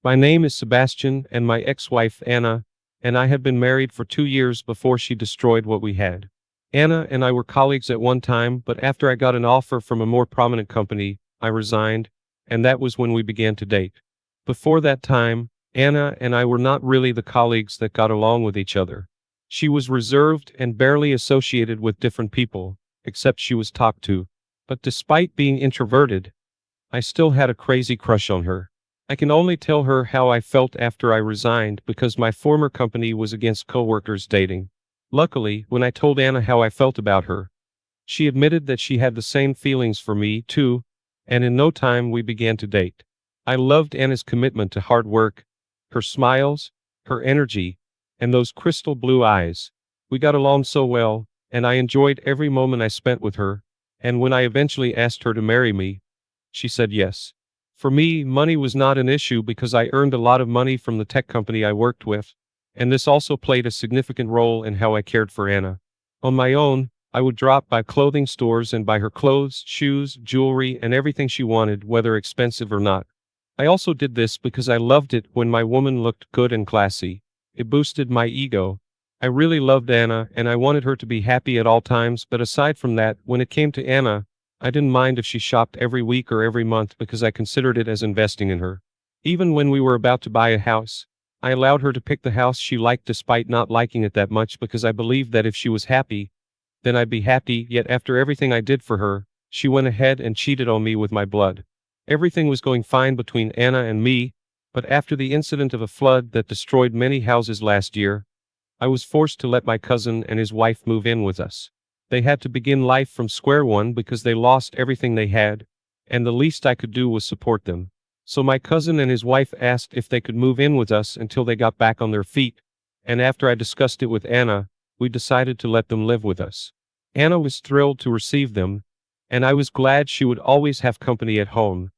My name is Sebastian, and my ex-wife Anna and I had been married for 2 years before she destroyed what we had. Anna and I were colleagues at one time, but after I got an offer from a more prominent company, I resigned, and that was when we began to date. Before that time, Anna and I were not really the colleagues that got along with each other. She was reserved and barely associated with different people, except she was talked to. But despite being introverted, I still had a crazy crush on her. I can only tell her how I felt after I resigned because my former company was against coworkers dating. Luckily, when I told Anna how I felt about her, she admitted that she had the same feelings for me, too, and in no time we began to date. I loved Anna's commitment to hard work, her smiles, her energy, and those crystal blue eyes. We got along so well, and I enjoyed every moment I spent with her, and when I eventually asked her to marry me, she said yes. For me, money was not an issue because I earned a lot of money from the tech company I worked with, and this also played a significant role in how I cared for Anna. On my own, I would drop by clothing stores and buy her clothes, shoes, jewelry, and everything she wanted, whether expensive or not. I also did this because I loved it when my woman looked good and classy. It boosted my ego. I really loved Anna, and I wanted her to be happy at all times, but aside from that, when it came to Anna, I didn't mind if she shopped every week or every month because I considered it as investing in her. Even when we were about to buy a house, I allowed her to pick the house she liked despite not liking it that much because I believed that if she was happy, then I'd be happy. Yet after everything I did for her, she went ahead and cheated on me with my blood. Everything was going fine between Anna and me, but after the incident of a flood that destroyed many houses last year, I was forced to let my cousin and his wife move in with us. They had to begin life from square one because they lost everything they had, and the least I could do was support them. So my cousin and his wife asked if they could move in with us until they got back on their feet, and after I discussed it with Anna, we decided to let them live with us. Anna was thrilled to receive them, and I was glad she would always have company at home,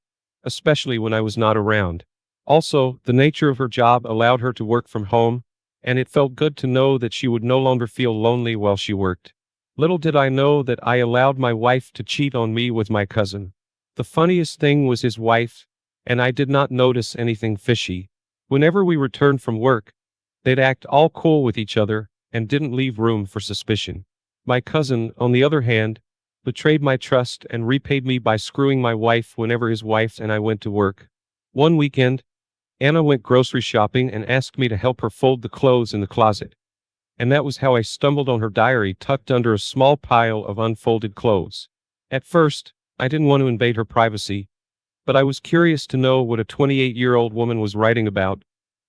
especially when I was not around. Also, the nature of her job allowed her to work from home, and it felt good to know that she would no longer feel lonely while she worked. Little did I know that I allowed my wife to cheat on me with my cousin. The funniest thing was his wife, and I did not notice anything fishy. Whenever we returned from work, they'd act all cool with each other and didn't leave room for suspicion. My cousin, on the other hand, betrayed my trust and repaid me by screwing my wife whenever his wife and I went to work. One weekend, Anna went grocery shopping and asked me to help her fold the clothes in the closet. And that was how I stumbled on her diary tucked under a small pile of unfolded clothes. At first, I didn't want to invade her privacy, but I was curious to know what a 28-year-old woman was writing about,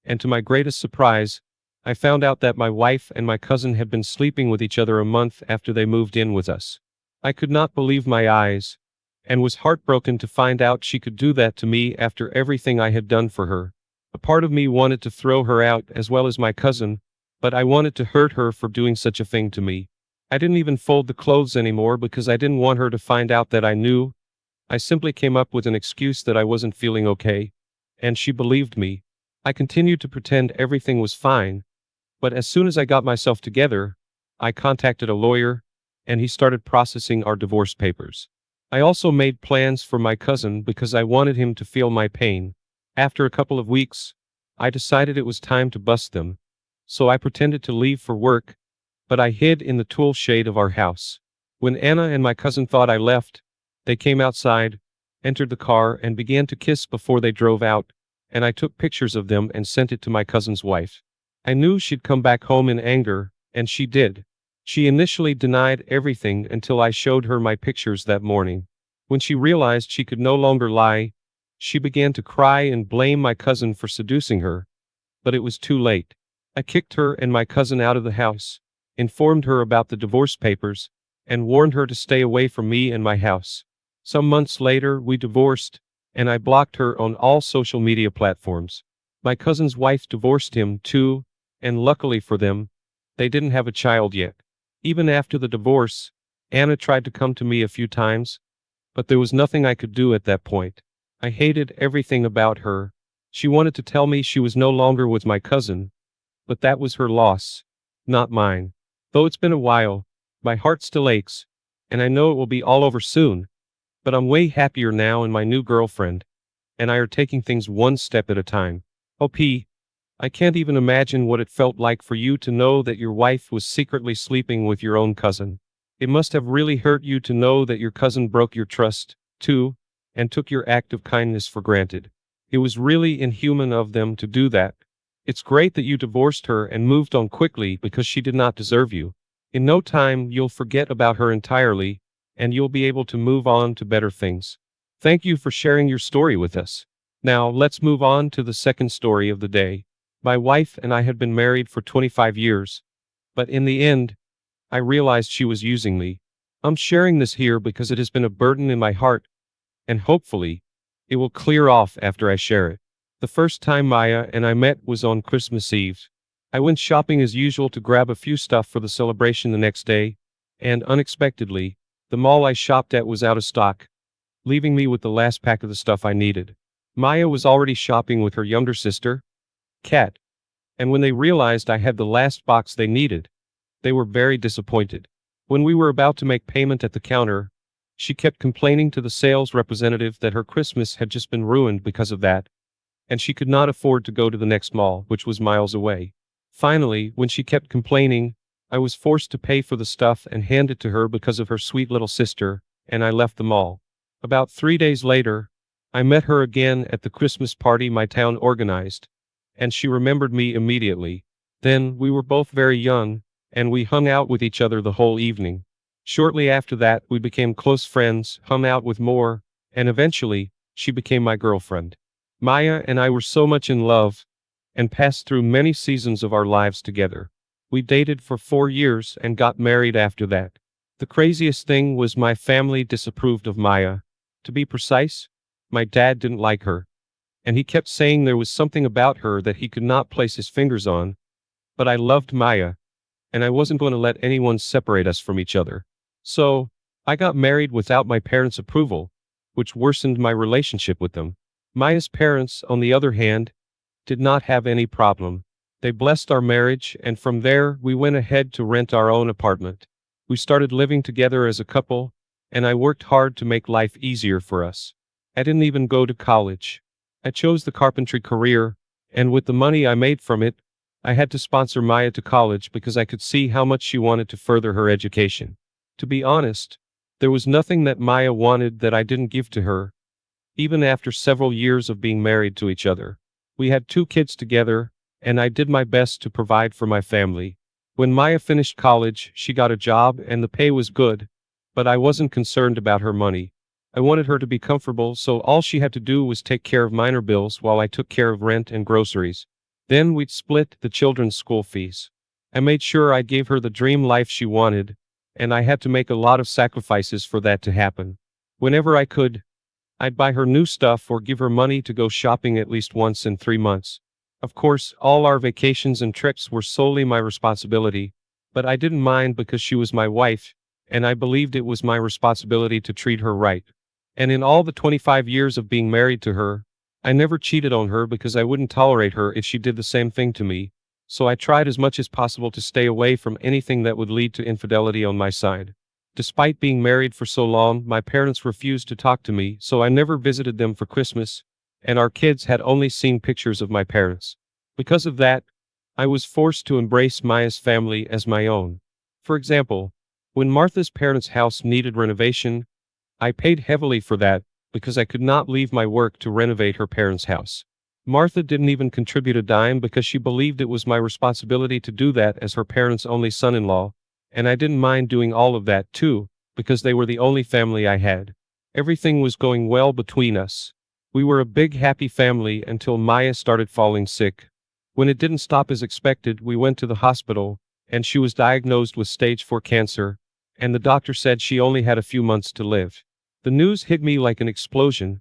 and to my greatest surprise, I found out that my wife and my cousin had been sleeping with each other a month after they moved in with us. I could not believe my eyes, and was heartbroken to find out she could do that to me after everything I had done for her. A part of me wanted to throw her out as well as my cousin, but I wanted to hurt her for doing such a thing to me. I didn't even fold the clothes anymore because I didn't want her to find out that I knew. I simply came up with an excuse that I wasn't feeling okay, and she believed me. I continued to pretend everything was fine, but as soon as I got myself together, I contacted a lawyer, and he started processing our divorce papers. I also made plans for my cousin because I wanted him to feel my pain. After a couple of weeks, I decided it was time to bust them. So I pretended to leave for work, but I hid in the tool shed of our house. When Anna and my cousin thought I left, they came outside, entered the car, and began to kiss before they drove out, and I took pictures of them and sent it to my cousin's wife. I knew she'd come back home in anger, and she did. She initially denied everything until I showed her my pictures that morning. When she realized she could no longer lie, she began to cry and blame my cousin for seducing her, but it was too late. I kicked her and my cousin out of the house, informed her about the divorce papers, and warned her to stay away from me and my house. Some months later, we divorced, and I blocked her on all social media platforms. My cousin's wife divorced him, too, and luckily for them, they didn't have a child yet. Even after the divorce, Anna tried to come to me a few times, but there was nothing I could do at that point. I hated everything about her. She wanted to tell me she was no longer with my cousin, but that was her loss, not mine. Though it's been a while, my heart still aches, and I know it will be all over soon, but I'm way happier now, and my new girlfriend and I are taking things one step at a time. OP, I can't even imagine what it felt like for you to know that your wife was secretly sleeping with your own cousin. It must have really hurt you to know that your cousin broke your trust, too, and took your act of kindness for granted. It was really inhuman of them to do that. It's great that you divorced her and moved on quickly because she did not deserve you. In no time, you'll forget about her entirely, and you'll be able to move on to better things. Thank you for sharing your story with us. Now, let's move on to the second story of the day. My wife and I had been married for 25 years, but in the end, I realized she was using me. I'm sharing this here because it has been a burden in my heart, and hopefully, it will clear off after I share it. The first time Maya and I met was on Christmas Eve. I went shopping as usual to grab a few stuff for the celebration the next day, and unexpectedly, the mall I shopped at was out of stock, leaving me with the last pack of the stuff I needed. Maya was already shopping with her younger sister, Kat, and when they realized I had the last box they needed, they were very disappointed. When we were about to make payment at the counter, she kept complaining to the sales representative that her Christmas had just been ruined because of that, and she could not afford to go to the next mall, which was miles away. Finally, when she kept complaining, I was forced to pay for the stuff and hand it to her because of her sweet little sister, and I left the mall. About 3 days later, I met her again at the Christmas party my town organized, and she remembered me immediately. Then, we were both very young, and we hung out with each other the whole evening. Shortly after that, we became close friends, hung out with more, and eventually, she became my girlfriend. Maya and I were so much in love, and passed through many seasons of our lives together. We dated for 4 years and got married after that. The craziest thing was my family disapproved of Maya. To be precise, my dad didn't like her, and he kept saying there was something about her that he could not place his fingers on, but I loved Maya, and I wasn't going to let anyone separate us from each other. So, I got married without my parents' approval, which worsened my relationship with them. Maya's parents, on the other hand, did not have any problem. They blessed our marriage, and from there, we went ahead to rent our own apartment. We started living together as a couple, and I worked hard to make life easier for us. I didn't even go to college. I chose the carpentry career, and with the money I made from it, I had to sponsor Maya to college because I could see how much she wanted to further her education. To be honest, there was nothing that Maya wanted that I didn't give to her, even after several years of being married to each other. We had 2 kids together, and I did my best to provide for my family. When Maya finished college, she got a job and the pay was good, but I wasn't concerned about her money. I wanted her to be comfortable, so all she had to do was take care of minor bills while I took care of rent and groceries. Then we'd split the children's school fees. I made sure I gave her the dream life she wanted, and I had to make a lot of sacrifices for that to happen. Whenever I could, I'd buy her new stuff or give her money to go shopping at least once in 3 months. Of course, all our vacations and trips were solely my responsibility, but I didn't mind because she was my wife, and I believed it was my responsibility to treat her right. And in all the 25 years of being married to her, I never cheated on her because I wouldn't tolerate her if she did the same thing to me, so I tried as much as possible to stay away from anything that would lead to infidelity on my side. Despite being married for so long, my parents refused to talk to me, so I never visited them for Christmas, and our kids had only seen pictures of my parents. Because of that, I was forced to embrace Maya's family as my own. For example, when Martha's parents' house needed renovation, I paid heavily for that because I could not leave my work to renovate her parents' house. Martha didn't even contribute a dime because she believed it was my responsibility to do that as her parents' only son-in-law, and I didn't mind doing all of that too, because they were the only family I had. Everything was going well between us. We were a big happy family until Maya started falling sick. When it didn't stop as expected, we went to the hospital, and she was diagnosed with stage 4 cancer, and the doctor said she only had a few months to live. The news hit me like an explosion,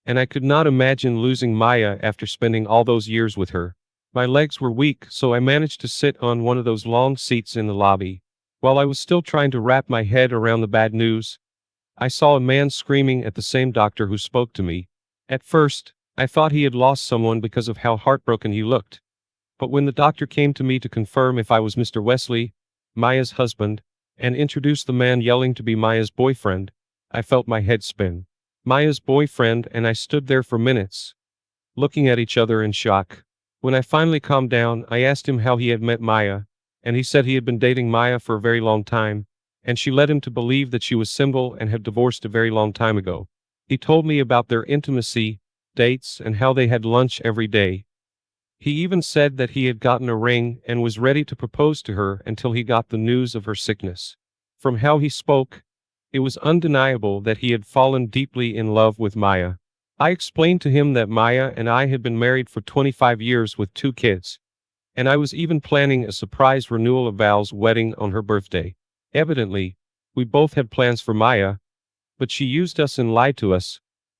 and I could not imagine losing Maya after spending all those years with her. My legs were weak, so I managed to sit on one of those long seats in the lobby. While I was still trying to wrap my head around the bad news, I saw a man screaming at the same doctor who spoke to me. At first, I thought he had lost someone because of how heartbroken he looked. But when the doctor came to me to confirm if I was Mr. Wesley, Maya's husband, and introduced the man yelling to be Maya's boyfriend, I felt my head spin. Maya's boyfriend and I stood there for minutes, looking at each other in shock. When I finally calmed down, I asked him how he had met Maya, and he said he had been dating Maya for a very long time, and she led him to believe that she was single and had divorced a very long time ago. He told me about their intimacy, dates, and how they had lunch every day. He even said that he had gotten a ring and was ready to propose to her until he got the news of her sickness. From how he spoke, it was undeniable that he had fallen deeply in love with Maya. I explained to him that Maya and I had been married for 25 years with 2 kids, and I was even planning a surprise renewal of vows wedding on her birthday. Evidently, we both had plans for Maya, but she used us and lied to us,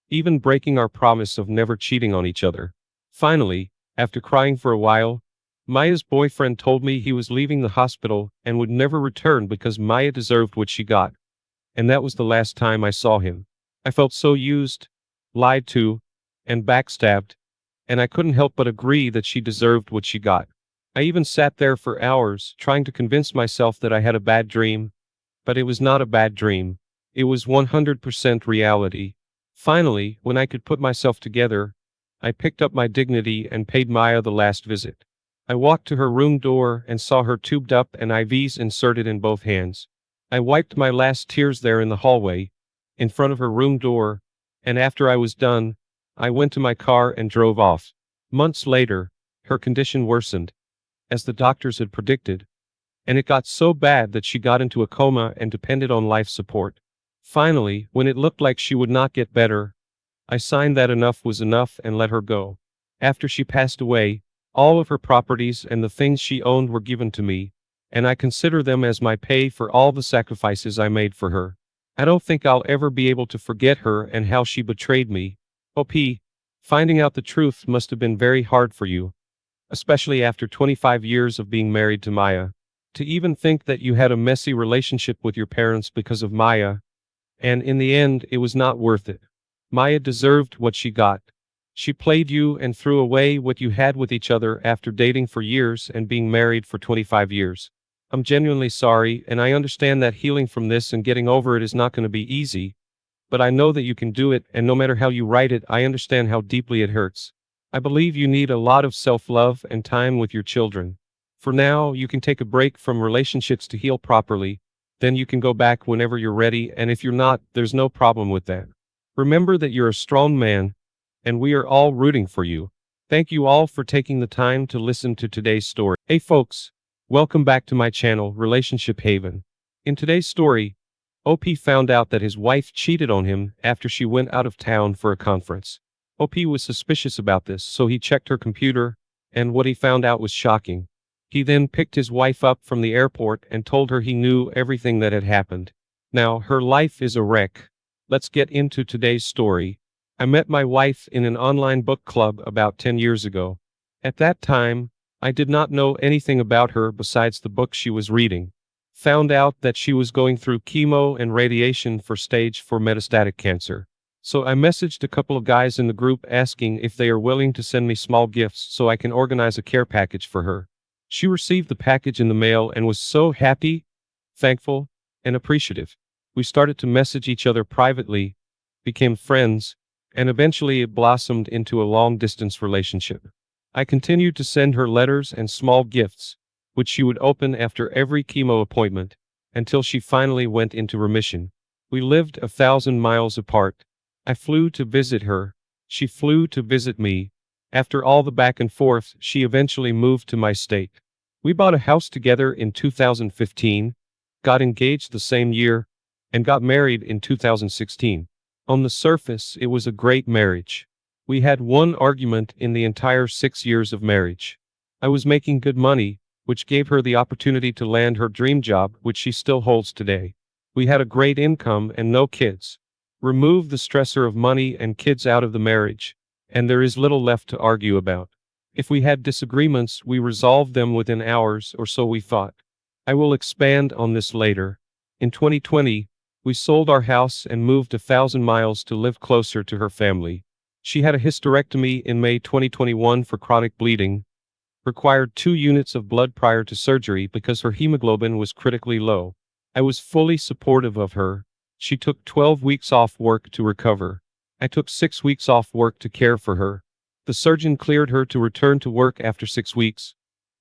even breaking our promise of never cheating on each other. Finally, after crying for a while, Maya's boyfriend told me he was leaving the hospital and would never return because Maya deserved what she got, and that was the last time I saw him. I felt so used, lied to, and backstabbed, and I couldn't help but agree that she deserved what she got. I even sat there for hours trying to convince myself that I had a bad dream, but it was not a bad dream. It was 100% reality. Finally, when I could put myself together, I picked up my dignity and paid Maya the last visit. I walked to her room door and saw her tubed up and IVs inserted in both hands. I wiped my last tears there in the hallway, in front of her room door, and after I was done, I went to my car and drove off. Months later, her condition worsened, as the doctors had predicted, and it got so bad that she got into a coma and depended on life support. Finally, when it looked like she would not get better, I signed that enough was enough and let her go. After she passed away, all of her properties and the things she owned were given to me, and I consider them as my pay for all the sacrifices I made for her. I don't think I'll ever be able to forget her and how she betrayed me. OP, finding out the truth must have been very hard for you, especially after 25 years of being married to Maya. To even think that you had a messy relationship with your parents because of Maya, and in the end, it was not worth it. Maya deserved what she got. She played you and threw away what you had with each other after dating for years and being married for 25 years. I'm genuinely sorry, and I understand that healing from this and getting over it is not going to be easy, but I know that you can do it, and no matter how you write it, I understand how deeply it hurts. I believe you need a lot of self-love and time with your children. For now, you can take a break from relationships to heal properly, then you can go back whenever you're ready, and if you're not, there's no problem with that. Remember that you're a strong man, and we are all rooting for you. Thank you all for taking the time to listen to today's story. Hey folks, welcome back to my channel, Relationship Haven. In today's story, OP found out that his wife cheated on him after she went out of town for a conference. OP was suspicious about this, so he checked her computer, and what he found out was shocking. He then picked his wife up from the airport and told her he knew everything that had happened. Now, her life is a wreck. Let's get into today's story. I met my wife in an online book club about 10 years ago. At that time, I did not know anything about her besides the book she was reading. Found out that she was going through chemo and radiation for stage 4 metastatic cancer. So I messaged a couple of guys in the group asking if they are willing to send me small gifts so I can organize a care package for her. She received the package in the mail and was so happy, thankful, and appreciative. We started to message each other privately, became friends, and eventually it blossomed into a long-distance relationship. I continued to send her letters and small gifts, which she would open after every chemo appointment, until she finally went into remission. We lived 1,000 miles apart. I flew to visit her. She flew to visit me. After all the back and forth, she eventually moved to my state. We bought a house together in 2015, got engaged the same year, and got married in 2016. On the surface, it was a great marriage. We had one argument in the entire 6 years of marriage. I was making good money, which gave her the opportunity to land her dream job, which she still holds today. We had a great income and no kids. Remove the stressor of money and kids out of the marriage, and there is little left to argue about. If we had disagreements, we resolved them within hours, or so we thought. I will expand on this later. In 2020, we sold our house and moved 1,000 miles to live closer to her family. She had a hysterectomy in May 2021 for chronic bleeding, required 2 units of blood prior to surgery because her hemoglobin was critically low. I was fully supportive of her. She took 12 weeks off work to recover. I took 6 weeks off work to care for her. The surgeon cleared her to return to work after 6 weeks,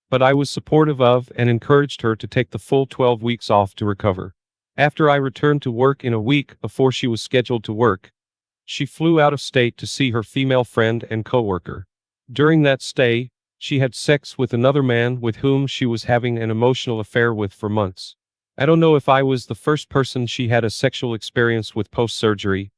but I was supportive of and encouraged her to take the full 12 weeks off to recover. After I returned to work in a week before she was scheduled to work, she flew out of state to see her female friend and coworker. During that stay, she had sex with another man with whom she was having an emotional affair with for months. I don't know if I was the first person she had a sexual experience with post-surgery,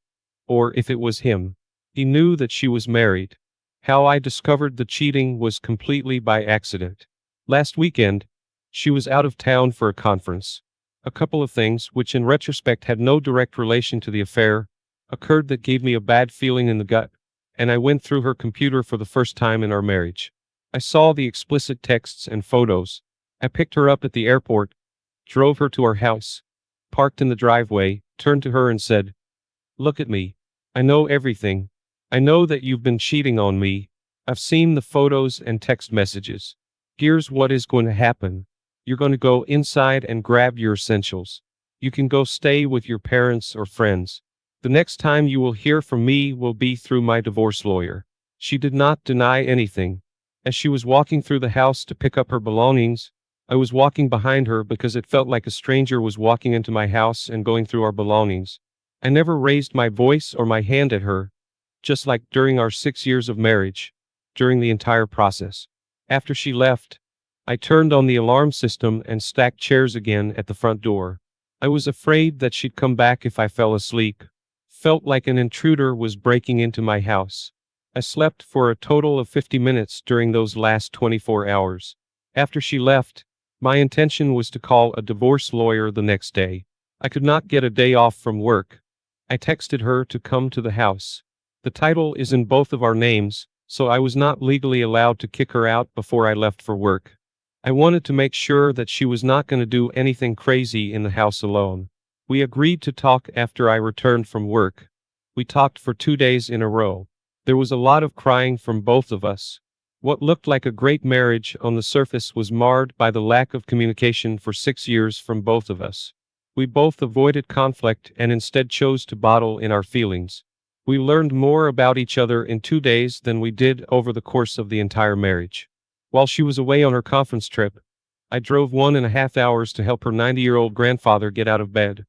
or if it was him. He knew that she was married. How I discovered the cheating was completely by accident. Last weekend, she was out of town for a conference. A couple of things, which in retrospect had no direct relation to the affair, occurred that gave me a bad feeling in the gut, and I went through her computer for the first time in our marriage. I saw the explicit texts and photos. I picked her up at the airport, drove her to our house, parked in the driveway, turned to her and said, "Look at me. I know everything. I know that you've been cheating on me. I've seen the photos and text messages. Here's what is going to happen. You're going to go inside and grab your essentials. You can go stay with your parents or friends. The next time you will hear from me will be through my divorce lawyer." She did not deny anything. As she was walking through the house to pick up her belongings, I was walking behind her because it felt like a stranger was walking into my house and going through our belongings. I never raised my voice or my hand at her, just like during our 6 years of marriage, during the entire process. After she left, I turned on the alarm system and stacked chairs again at the front door. I was afraid that she'd come back if I fell asleep. Felt like an intruder was breaking into my house. I slept for a total of 50 minutes during those last 24 hours. After she left, my intention was to call a divorce lawyer the next day. I could not get a day off from work. I texted her to come to the house. The title is in both of our names, so I was not legally allowed to kick her out before I left for work. I wanted to make sure that she was not going to do anything crazy in the house alone. We agreed to talk after I returned from work. We talked for 2 days in a row. There was a lot of crying from both of us. What looked like a great marriage on the surface was marred by the lack of communication for 6 years from both of us. We both avoided conflict and instead chose to bottle in our feelings. We learned more about each other in 2 days than we did over the course of the entire marriage. While she was away on her conference trip, I drove 1.5 hours to help her 90-year-old grandfather get out of bed,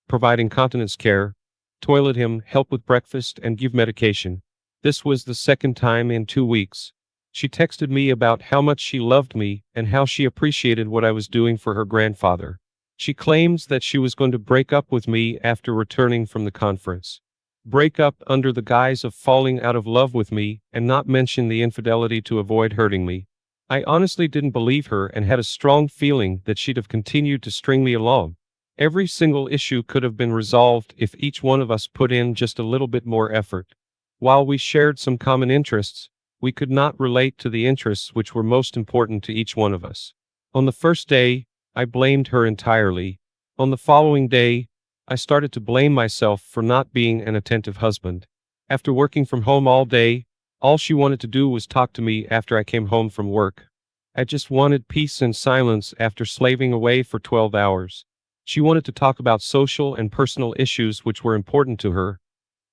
providing continence care, toilet him, help with breakfast, and give medication. This was the second time in 2 weeks. She texted me about how much she loved me and how she appreciated what I was doing for her grandfather. She claims that she was going to break up with me after returning from the conference. Break up under the guise of falling out of love with me and not mention the infidelity to avoid hurting me. I honestly didn't believe her and had a strong feeling that she'd have continued to string me along. Every single issue could have been resolved if each one of us put in just a little bit more effort. While we shared some common interests, we could not relate to the interests which were most important to each one of us. On the first day, I blamed her entirely. On the following day, I started to blame myself for not being an attentive husband. After working from home all day, all she wanted to do was talk to me after I came home from work. I just wanted peace and silence after slaving away for 12 hours. She wanted to talk about social and personal issues which were important to her,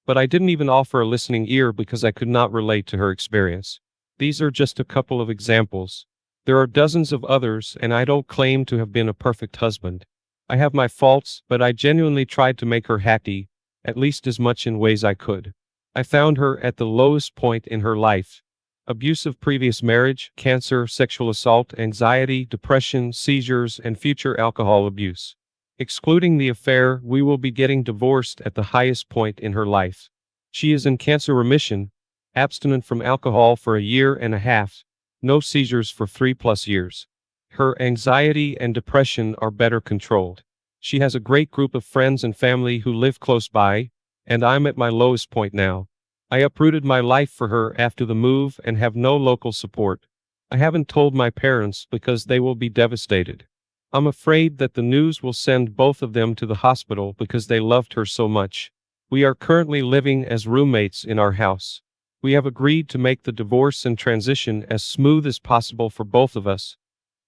but I didn't even offer a listening ear because I could not relate to her experience. These are just a couple of examples. There are dozens of others, and I don't claim to have been a perfect husband. I have my faults, but I genuinely tried to make her happy, at least as much in ways I could. I found her at the lowest point in her life. Abusive previous marriage, cancer, sexual assault, anxiety, depression, seizures, and future alcohol abuse. Excluding the affair, we will be getting divorced at the highest point in her life. She is in cancer remission, abstinent from alcohol for 1.5 years, no seizures for 3+ years. Her anxiety and depression are better controlled. She has a great group of friends and family who live close by, and I'm at my lowest point now. I uprooted my life for her after the move and have no local support. I haven't told my parents because they will be devastated. I'm afraid that the news will send both of them to the hospital because they loved her so much. We are currently living as roommates in our house. We have agreed to make the divorce and transition as smooth as possible for both of us,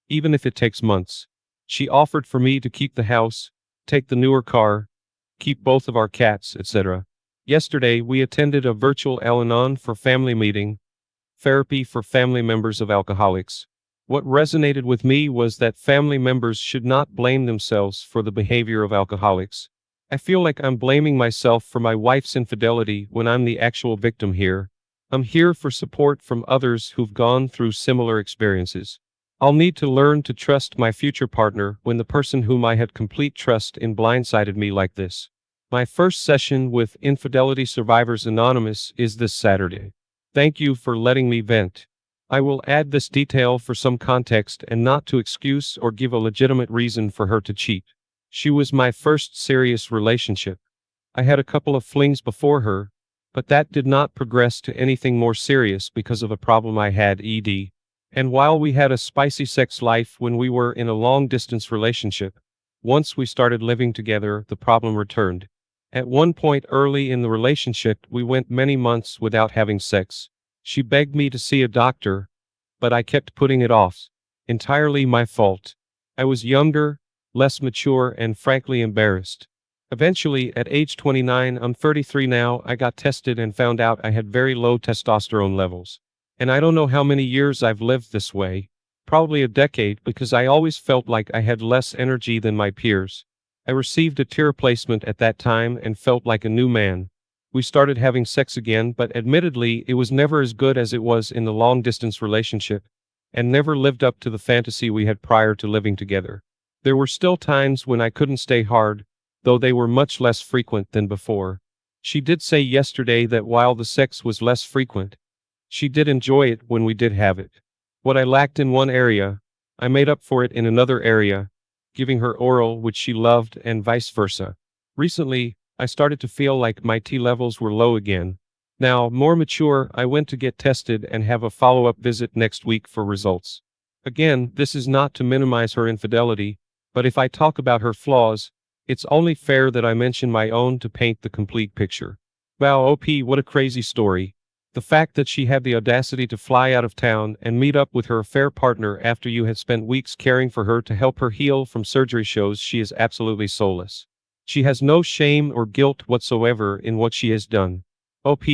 even if it takes months. She offered for me to keep the house, take the newer car, keep both of our cats, etc. Yesterday, we attended a virtual Al-Anon for family meeting, Therapy for family members of alcoholics. What resonated with me was that family members should not blame themselves for the behavior of alcoholics. I feel like I'm blaming myself for my wife's infidelity when I'm the actual victim here. I'm here for support from others who've gone through similar experiences. I'll need to learn to trust my future partner when the person whom I had complete trust in blindsided me like this. My first session with Infidelity Survivors Anonymous is this Saturday. Thank you for letting me vent. I will add this detail for some context and not to excuse or give a legitimate reason for her to cheat. She was my first serious relationship. I had a couple of flings before her, but that did not progress to anything more serious because of a problem I had, ED. And while we had a spicy sex life when we were in a long-distance relationship, once we started living together, the problem returned. At one point early in the relationship, we went many months without having sex. She begged me to see a doctor, but I kept putting it off. Entirely my fault. I was younger, less mature, and frankly embarrassed. Eventually, at age 29, I'm 33 now, I got tested and found out I had very low testosterone levels. And I don't know how many years I've lived this way. Probably a decade, because I always felt like I had less energy than my peers. I received a tear replacement at that time and felt like a new man. We started having sex again, but admittedly, it was never as good as it was in the long-distance relationship, and never lived up to the fantasy we had prior to living together. There were still times when I couldn't stay hard, though they were much less frequent than before. She did say yesterday that while the sex was less frequent, she did enjoy it when we did have it. What I lacked in one area, I made up for it in another area, giving her oral which she loved and vice versa. Recently, I started to feel like my T levels were low again. Now, more mature, I went to get tested and have a follow-up visit next week for results. Again, this is not to minimize her infidelity, but if I talk about her flaws, it's only fair that I mention my own to paint the complete picture. Wow, OP, what a crazy story. The fact that she had the audacity to fly out of town and meet up with her affair partner after you had spent weeks caring for her to help her heal from surgery shows she is absolutely soulless. She has no shame or guilt whatsoever in what she has done. OP,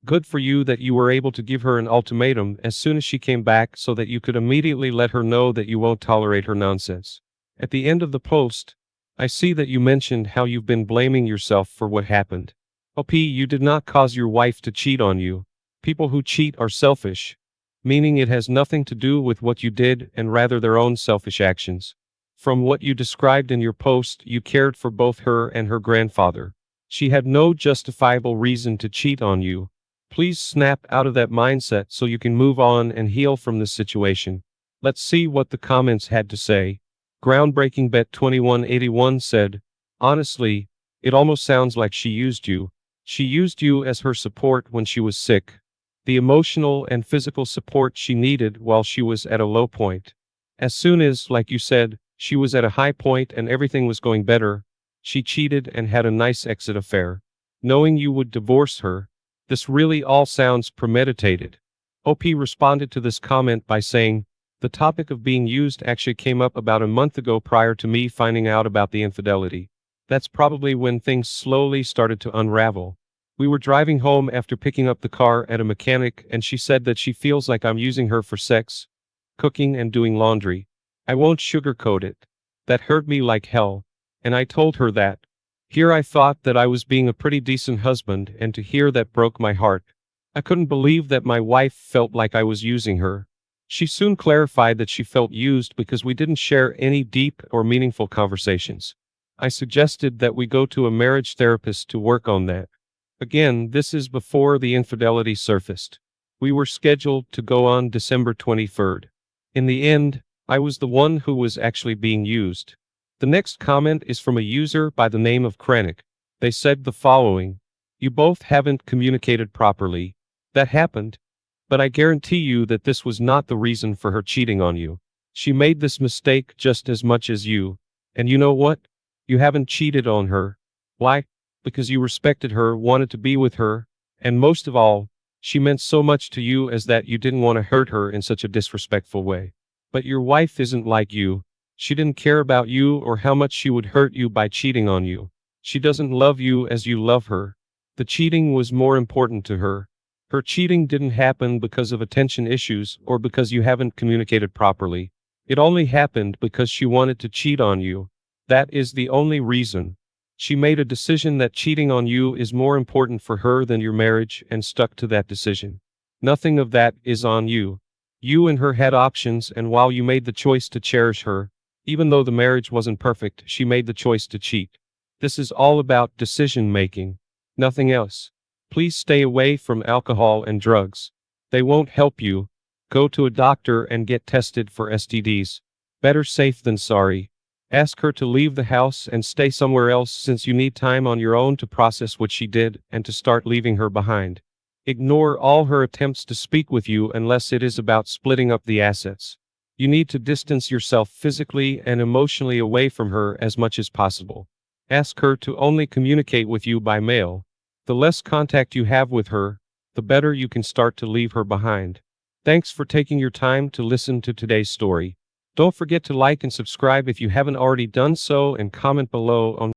good for you that you were able to give her an ultimatum as soon as she came back so that you could immediately let her know that you won't tolerate her nonsense. At the end of the post, I see that you mentioned how you've been blaming yourself for what happened. OP, you did not cause your wife to cheat on you. People who cheat are selfish, meaning it has nothing to do with what you did and rather their own selfish actions. From what you described in your post, you cared for both her and her grandfather. She had no justifiable reason to cheat on you. Please snap out of that mindset so you can move on and heal from this situation. Let's see what the comments had to say. Groundbreaking Bet 2181 said, honestly, it almost sounds like she used you. She used you as her support when she was sick. The emotional and physical support she needed while she was at a low point. As soon as, like you said, she was at a high point and everything was going better, she cheated and had a nice exit affair. Knowing you would divorce her, this really all sounds premeditated. OP responded to this comment by saying, the topic of being used actually came up about a month ago prior to me finding out about the infidelity. That's probably when things slowly started to unravel. We were driving home after picking up the car at a mechanic and she said that she feels like I'm using her for sex, cooking and doing laundry. I won't sugarcoat it. That hurt me like hell. And I told her that. Here I thought that I was being a pretty decent husband and to hear that broke my heart. I couldn't believe that my wife felt like I was using her. She soon clarified that she felt used because we didn't share any deep or meaningful conversations. I suggested that we go to a marriage therapist to work on that. Again, this is before the infidelity surfaced. We were scheduled to go on December 23rd. In the end, I was the one who was actually being used. The next comment is from a user by the name of Krennic. They said the following. You both haven't communicated properly. That happened. But I guarantee you that this was not the reason for her cheating on you. She made this mistake just as much as you. And you know what? You haven't cheated on her. Why? Because you respected her, wanted to be with her, and most of all, she meant so much to you as that you didn't want to hurt her in such a disrespectful way. But your wife isn't like you. She didn't care about you or how much she would hurt you by cheating on you. She doesn't love you as you love her. The cheating was more important to her. Her cheating didn't happen because of attention issues or because you haven't communicated properly. It only happened because she wanted to cheat on you. That is the only reason. She made a decision that cheating on you is more important for her than your marriage and stuck to that decision. Nothing of that is on you. You and her had options, and while you made the choice to cherish her, even though the marriage wasn't perfect, she made the choice to cheat. This is all about decision making. Nothing else. Please stay away from alcohol and drugs. They won't help you. Go to a doctor and get tested for STDs. Better safe than sorry. Ask her to leave the house and stay somewhere else since you need time on your own to process what she did and to start leaving her behind. Ignore all her attempts to speak with you unless it is about splitting up the assets. You need to distance yourself physically and emotionally away from her as much as possible. Ask her to only communicate with you by mail. The less contact you have with her, the better you can start to leave her behind. Thanks for taking your time to listen to today's story. Don't forget to like and subscribe if you haven't already done so, and comment below on